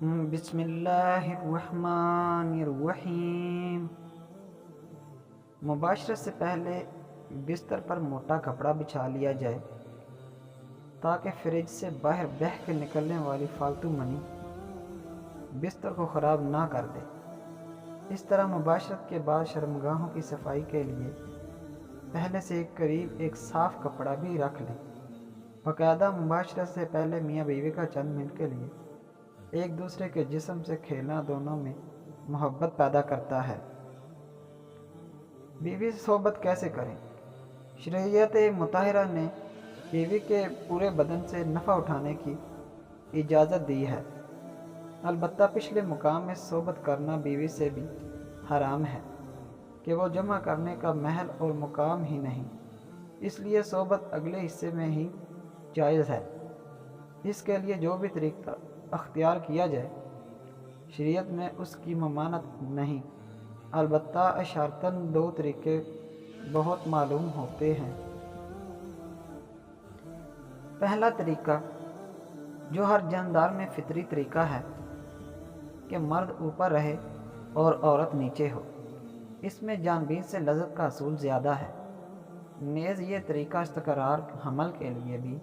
بسم اللہ الرحمن الرحیم۔ مباشرت سے پہلے بستر پر موٹا کپڑا بچھا لیا جائے تاکہ فریج سے باہر بہہ کے نکلنے والی فالتو منی بستر کو خراب نہ کر دے۔ اس طرح مباشرت کے بعد شرمگاہوں کی صفائی کے لیے پہلے سے قریب ایک صاف کپڑا بھی رکھ لیں۔ باقاعدہ مباشرت سے پہلے میاں بیوی کا چند منٹ کے لیے ایک دوسرے کے جسم سے کھیلنا دونوں میں محبت پیدا کرتا ہے۔ بیوی سے صحبت کیسے کریں؟ شریعت مطہرہ نے بیوی کے پورے بدن سے نفع اٹھانے کی اجازت دی ہے، البتہ پچھلے مقام میں صحبت کرنا بیوی سے بھی حرام ہے کہ وہ جمع کرنے کا محل اور مقام ہی نہیں، اس لیے صحبت اگلے حصے میں ہی جائز ہے۔ اس کے لیے جو بھی طریقہ اختیار کیا جائے شریعت میں اس کی ممانعت نہیں، البتہ اشارتاً دو طریقے بہت معلوم ہوتے ہیں۔ پہلا طریقہ جو ہر جاندار میں فطری طریقہ ہے کہ مرد اوپر رہے اور عورت نیچے ہو، اس میں جان بین سے لذت کا حصول زیادہ ہے۔ نیز یہ طریقہ استقرار حمل کے لیے بھی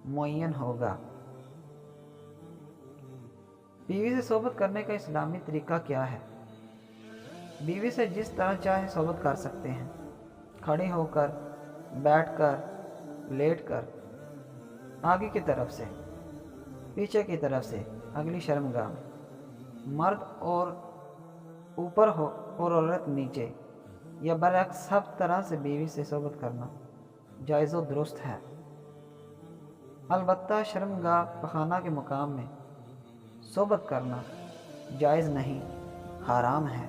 معین ہوگا۔ بیوی سے صحبت کرنے کا اسلامی طریقہ کیا ہے؟ بیوی سے جس طرح چاہے صحبت کر سکتے ہیں، کھڑے ہو کر، بیٹھ کر، لیٹ کر، آگے کی طرف سے، پیچھے کی طرف سے، اگلی شرمگاہ میں۔ مرد اور اوپر ہو اور عورت نیچے یا برعکس سب طرح سے بیوی سے صحبت کرنا جائز و درست ہے، البتہ شرمگاہ پخانہ کے مقام میں صحبت کرنا جائز نہیں، حرام ہے۔